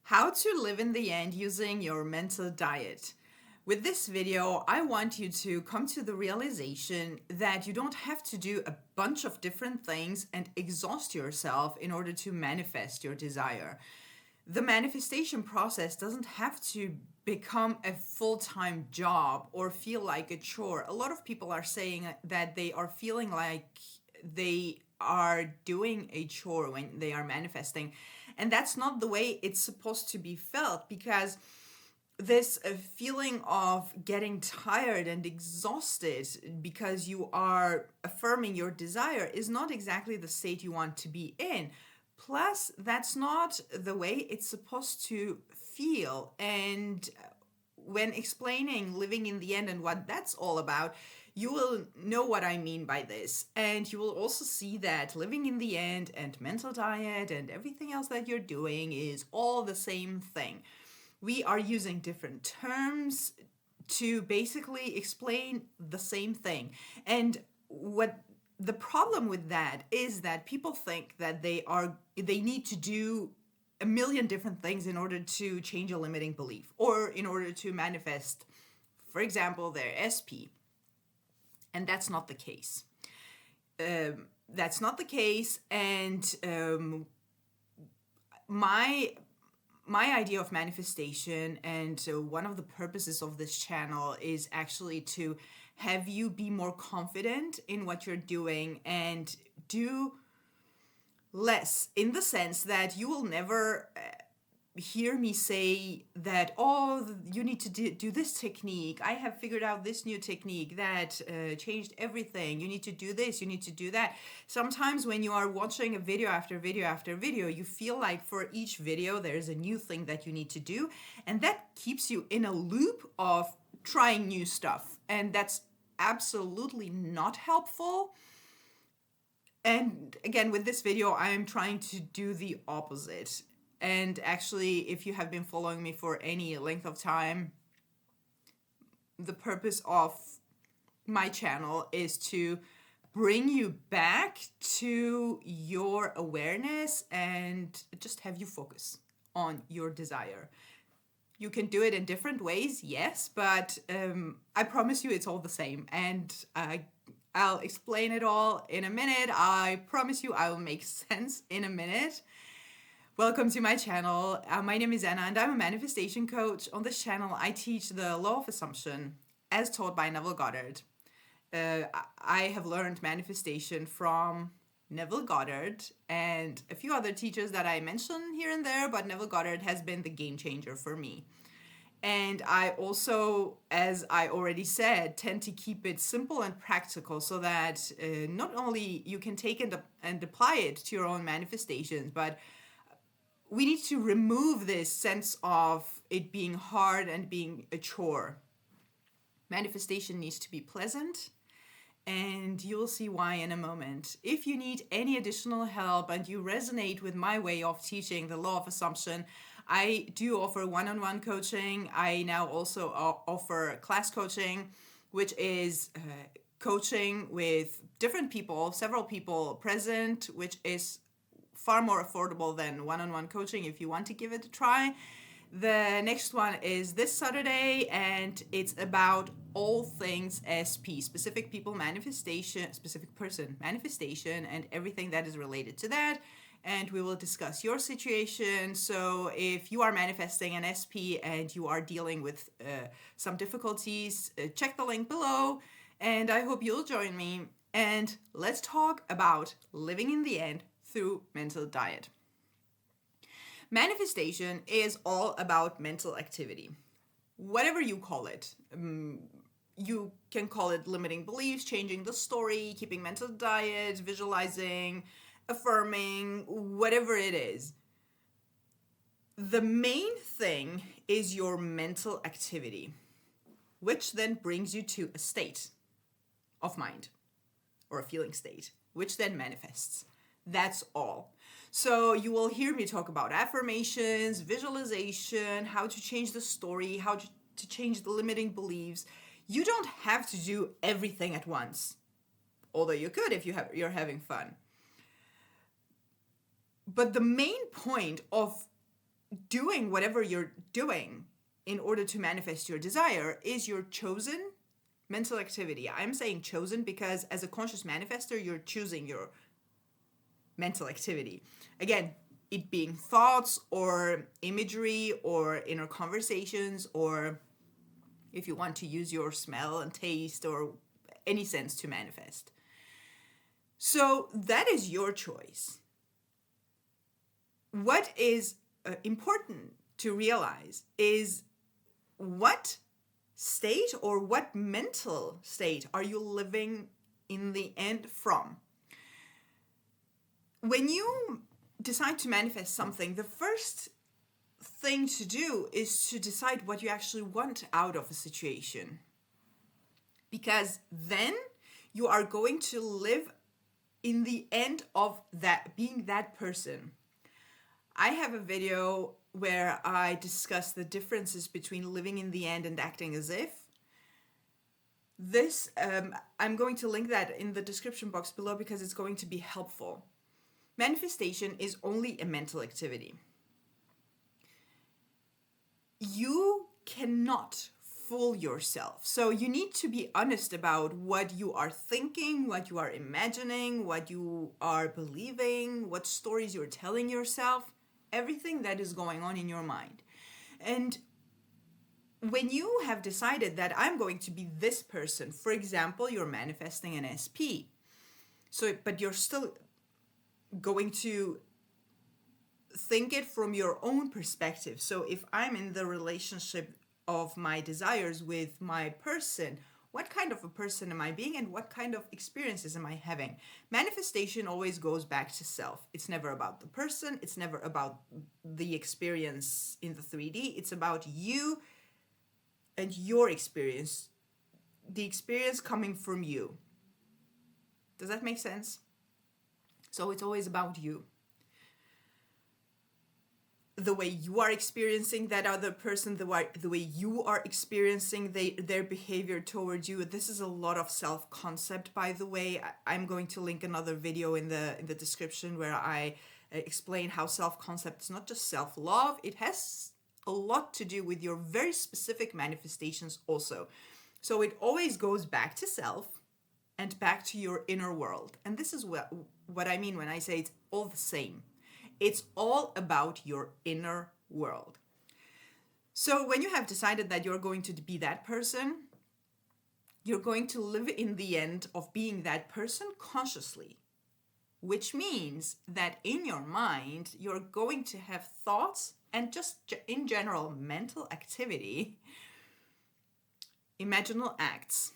How to live in the end using your mental diet. With this video, I want you to come to the realization that you don't have to do a bunch of different things and exhaust yourself in order to manifest your desire. The manifestation process doesn't have to become a full-time job or feel like a chore. A lot of people are saying that they are feeling like they are doing a chore when they are manifesting. And that's not the way it's supposed to be felt, because this feeling of getting tired and exhausted because you are affirming your desire is not exactly the state you want to be in. Plus, that's not the way it's supposed to feel. And when explaining living in the end and what that's all about, you will know what I mean by this. And you will also see that living in the end and mental diet and everything else that you're doing is all the same thing. We are using different terms to basically explain the same thing. And what the problem with that is that people think that they need to do a million different things in order to change a limiting belief or in order to manifest, for example, their SP. And that's not the case. That's not the case. And my idea of manifestation and one of the purposes of this channel is actually to have you be more confident in what you're doing and do less, in the sense that you will never hear me say that, oh, you need to do this technique. I have figured out this new technique that changed everything. You need to do this, you need to do that. Sometimes when you are watching a video after video after video, you feel like for each video there's a new thing that you need to do. And that keeps you in a loop of trying new stuff. And that's absolutely not helpful. And again, with this video, I am trying to do the opposite. And actually, if you have been following me for any length of time, the purpose of my channel is to bring you back to your awareness and just have you focus on your desire. You can do it in different ways, yes, but I promise you it's all the same. And I'll explain it all in a minute. I promise you I will make sense in a minute. Welcome to my channel. My name is Anna and I'm a manifestation coach. On this channel, I teach the law of assumption as taught by Neville Goddard. I have learned manifestation from Neville Goddard and a few other teachers that I mention here and there, but Neville Goddard has been the game changer for me. And I also, as I already said, tend to keep it simple and practical so that not only you can take it and apply it to your own manifestations, but we need to remove this sense of it being hard and being a chore. Manifestation needs to be pleasant, and you'll see why in a moment. If you need any additional help and you resonate with my way of teaching the law of assumption, I do offer one-on-one coaching. I now also offer class coaching, which is coaching with different people, several people present, which is far more affordable than one-on-one coaching if you want to give it a try. The next one is this Saturday, and it's about all things SP, specific people manifestation, specific person manifestation, and everything that is related to that. And we will discuss your situation. So if you are manifesting an SP and you are dealing with some difficulties, check the link below. And I hope you'll join me. And let's talk about living in the end through mental diet. Manifestation is all about mental activity. Whatever you call it. You can call it limiting beliefs, changing the story, keeping mental diet, visualizing, affirming, whatever it is. The main thing is your mental activity, which then brings you to a state of mind or a feeling state, which then manifests. That's all. So you will hear me talk about affirmations, visualization, how to change the story, how to change the limiting beliefs. You don't have to do everything at once, although you could if you're having fun. But the main point of doing whatever you're doing in order to manifest your desire is your chosen mental activity. I'm saying chosen because as a conscious manifester, you're choosing your mental activity. Again, it being thoughts or imagery or inner conversations, or if you want to use your smell and taste or any sense to manifest. So that is your choice. What is important to realize is what state or what mental state are you living in the end from? When you decide to manifest something, the first thing to do is to decide what you actually want out of a situation. Because then you are going to live in the end of that, being that person. I have a video where I discuss the differences between living in the end and acting as if. This, I'm going to link that in the description box below because it's going to be helpful. Manifestation is only a mental activity. You cannot fool yourself. So you need to be honest about what you are thinking, what you are imagining, what you are believing, what stories you're telling yourself, everything that is going on in your mind. And when you have decided that I'm going to be this person, for example, you're manifesting an SP. But you're still going to think it from your own perspective. So if I'm in the relationship of my desires with my person, what kind of a person am I being and what kind of experiences am I having? Manifestation always goes back to self. It's never about the person. It's never about the experience in the 3D. It's about you and your experience, the experience coming from you. Does that make sense? So it's always about you. The way you are experiencing that other person, the way you are experiencing their behavior towards you. This is a lot of self-concept, by the way. I'm going to link another video in the description where I explain how self-concept is not just self-love. It has a lot to do with your very specific manifestations also. So it always goes back to self and back to your inner world. And this is what I mean when I say it's all the same. It's all about your inner world. So when you have decided that you're going to be that person, you're going to live in the end of being that person consciously, which means that in your mind, you're going to have thoughts and just in general mental activity, imaginal acts,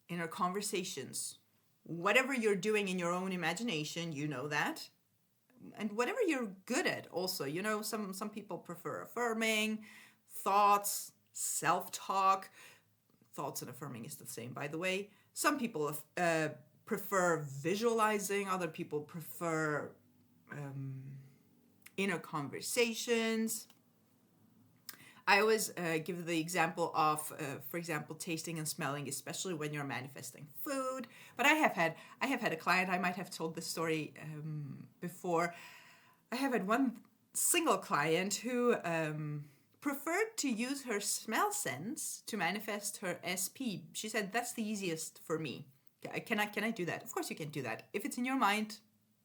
inner conversations, whatever you're doing in your own imagination, you know that. And whatever you're good at also, you know, some people prefer affirming, thoughts, self-talk. Thoughts and affirming is the same, by the way. Some people prefer visualizing. Other people prefer inner conversations. I always give the example of, for example, tasting and smelling, especially when you're manifesting food. But I have had a client, I might have told this story before. I have had one single client who preferred to use her smell sense to manifest her SP. She said, that's the easiest for me. Can I do that? Of course you can do that. If it's in your mind,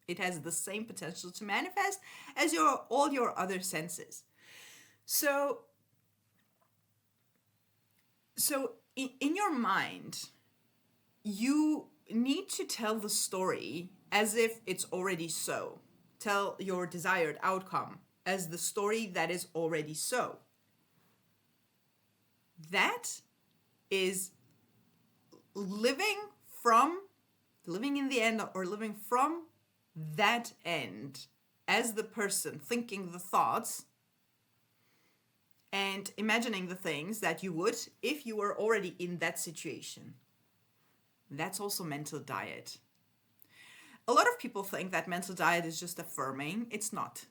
it has the same potential to manifest as all your other senses. So in your mind, you need to tell the story as if it's already so. Tell your desired outcome as the story that is already so. That is living in the end or living from that end as the person thinking the thoughts and imagining the things that you would if you were already in that situation. That's also mental diet. A lot of people think that mental diet is just affirming. It's not.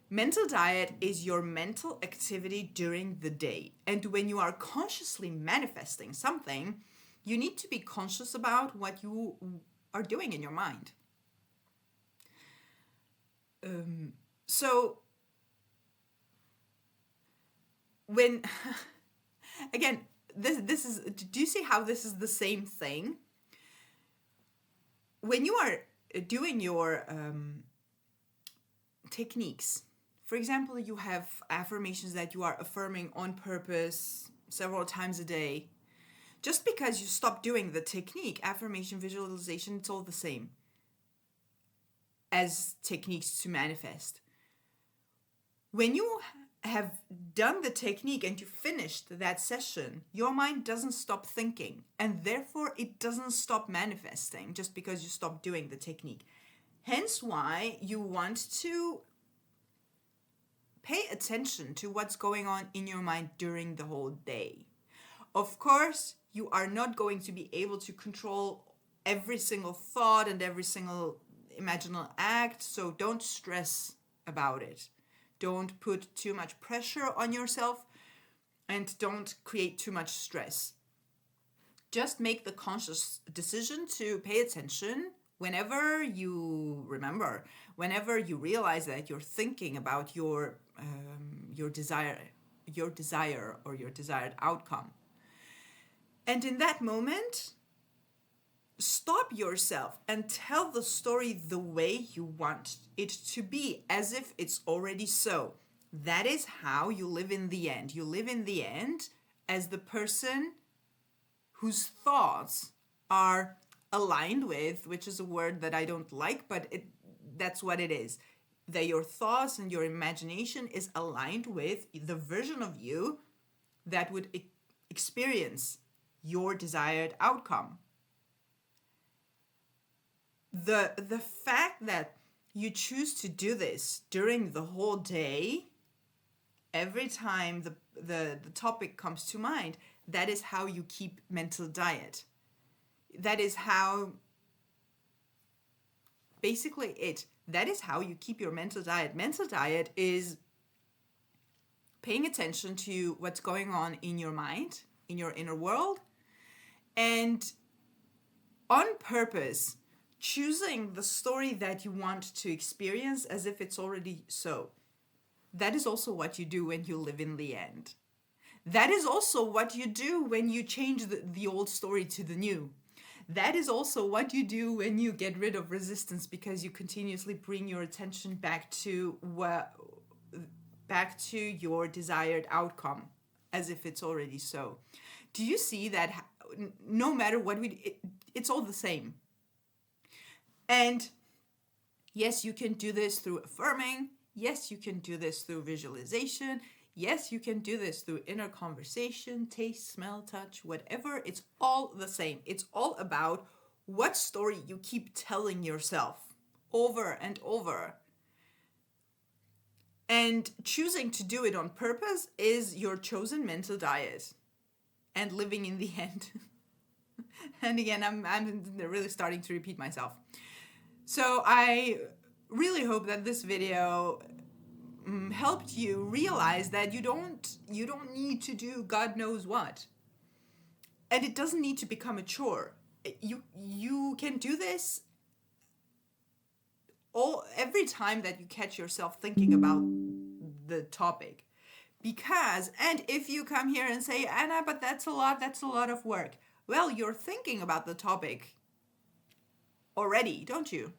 Mental diet is your mental activity during the day. And when you are consciously manifesting something, you need to be conscious about what you are doing in your mind. So when, again, this is, do you see how this is the same thing? When you are doing your techniques, for example, you have affirmations that you are affirming on purpose several times a day. Just because you stop doing the technique, affirmation, visualization, it's all the same as techniques to manifest. When you have done the technique and you finished that session, your mind doesn't stop thinking, and therefore it doesn't stop manifesting just because you stop doing the technique. Hence why you want to pay attention to what's going on in your mind during the whole day. Of course, you are not going to be able to control every single thought and every single imaginal act, so don't stress about it. Don't put too much pressure on yourself and don't create too much stress. Just make the conscious decision to pay attention whenever you remember, whenever you realize that you're thinking about your desire or your desired outcome. And in that moment, stop yourself and tell the story the way you want it to be, as if it's already so. That is how you live in the end. You live in the end as the person whose thoughts are aligned with, which is a word that I don't like, but that's what it is. That your thoughts and your imagination is aligned with the version of you that would experience your desired outcome. The fact that you choose to do this during the whole day, every time the topic comes to mind, that is how you keep mental diet. That is how, basically that is how you keep your mental diet. Mental diet is paying attention to what's going on in your mind, in your inner world, and on purpose choosing the story that you want to experience as if it's already so. That is also what you do when you live in the end. That is also what you do when you change the old story to the new. That is also what you do when you get rid of resistance, because you continuously bring your attention back to your desired outcome as if it's already so. Do you see that no matter what it's all the same? And yes, you can do this through affirming. Yes, you can do this through visualization. Yes, you can do this through inner conversation, taste, smell, touch, whatever. It's all the same. It's all about what story you keep telling yourself over and over. And choosing to do it on purpose is your chosen mental diet and living in the end. And again, I'm really starting to repeat myself. So I really hope that this video helped you realize that you don't need to do God knows what. And it doesn't need to become a chore. You can do this every time that you catch yourself thinking about the topic. And if you come here and say, Anna, but that's a lot of work. Well, you're thinking about the topic already, don't you?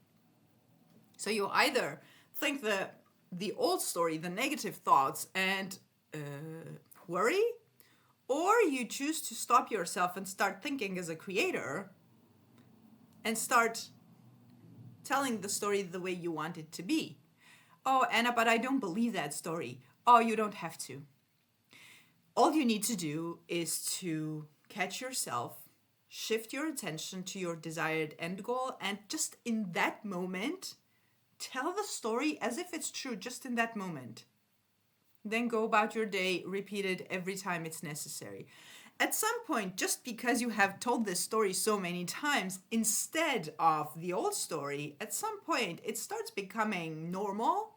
So you either think the old story, the negative thoughts, and worry, or you choose to stop yourself and start thinking as a creator and start telling the story the way you want it to be. Oh, Anna, but I don't believe that story. Oh, you don't have to. All you need to do is to catch yourself, shift your attention to your desired end goal, and just in that moment, tell the story as if it's true, just in that moment. Then go about your day, repeat it every time it's necessary. At some point, just because you have told this story so many times, instead of the old story, at some point it starts becoming normal.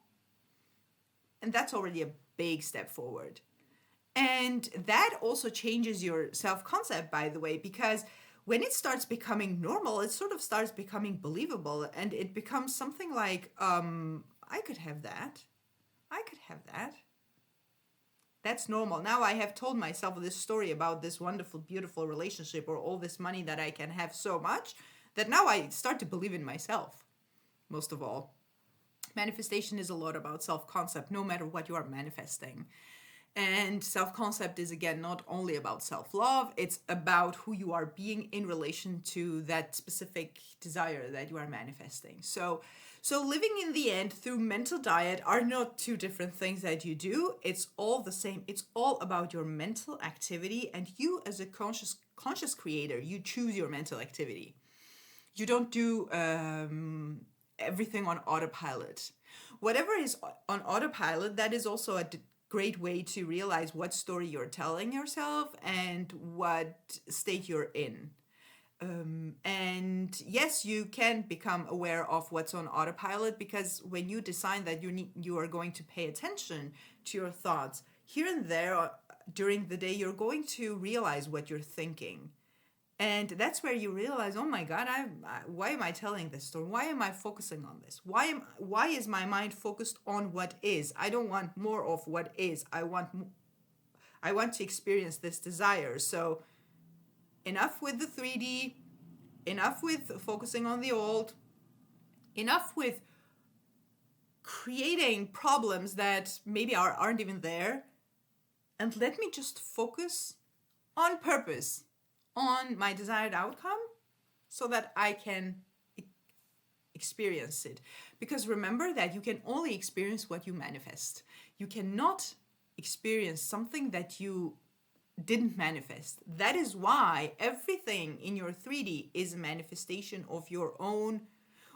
And that's already a big step forward. And that also changes your self-concept, by the way, because when it starts becoming normal, it sort of starts becoming believable, and it becomes something like, I could have that. I could have that. That's normal. Now I have told myself this story about this wonderful, beautiful relationship or all this money that I can have so much that now I start to believe in myself, most of all. Manifestation is a lot about self-concept, no matter what you are manifesting. And self-concept is, again, not only about self-love, it's about who you are being in relation to that specific desire that you are manifesting. So living in the end through mental diet are not two different things that you do. It's all the same. It's all about your mental activity, and you as a conscious creator, you choose your mental activity. You don't do everything on autopilot. Whatever is on autopilot, that is also a great way to realize what story you're telling yourself and what state you're in. And yes, you can become aware of what's on autopilot, because when you decide that you are going to pay attention to your thoughts here and there during the day, you're going to realize what you're thinking. And that's where you realize, oh my God, why am I telling this story? Why am I focusing on this? Why is my mind focused on what is? I don't want more of what is. I want to experience this desire. So enough with the 3D, enough with focusing on the old, enough with creating problems that maybe aren't even there. And let me just focus on purpose, on my desired outcome, so that I can experience it. Because remember that you can only experience what you manifest. You cannot experience something that you didn't manifest. That is why everything in your 3D is a manifestation of your own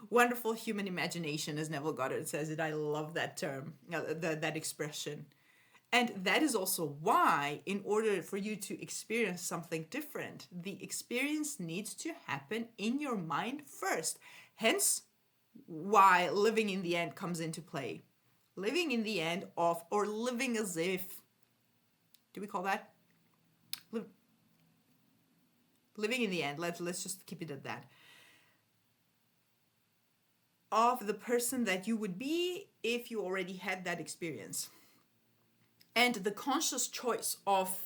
wonderful human imagination, as Neville Goddard says it. I love that term, that expression. And that is also why, in order for you to experience something different, the experience needs to happen in your mind first. Hence, why living in the end comes into play. Living in the end of, or living as if, do we call that? Living in the end, let's just keep it at that. Of the person that you would be if you already had that experience. And the conscious choice of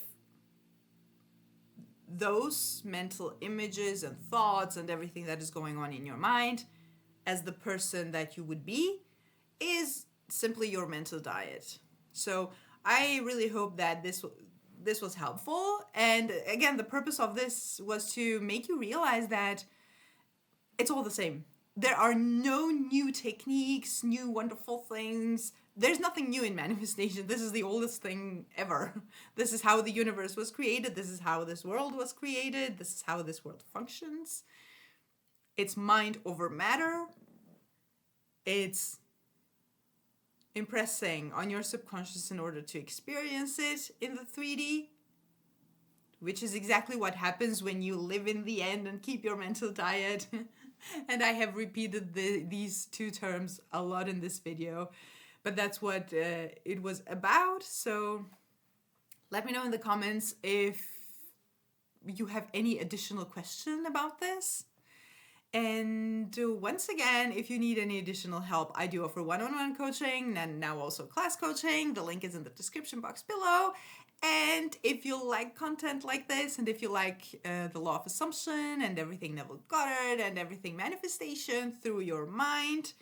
those mental images and thoughts and everything that is going on in your mind as the person that you would be is simply your mental diet. So I really hope that this was helpful. And again, the purpose of this was to make you realize that it's all the same. There are no new techniques, new wonderful things. There's nothing new in manifestation. This is the oldest thing ever. This is how the universe was created. This is how this world was created. This is how this world functions. It's mind over matter. It's impressing on your subconscious in order to experience it in the 3D, which is exactly what happens when you live in the end and keep your mental diet. And I have repeated these two terms a lot in this video, but that's what it was about. So let me know in the comments if you have any additional question about this. And once again, if you need any additional help, I do offer one-on-one coaching and now also class coaching. The link is in the description box below. And if you like content like this, and if you like the law of assumption and everything Neville Goddard and everything manifestation through your mind,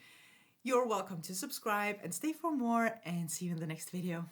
you're welcome to subscribe and stay for more, and see you in the next video.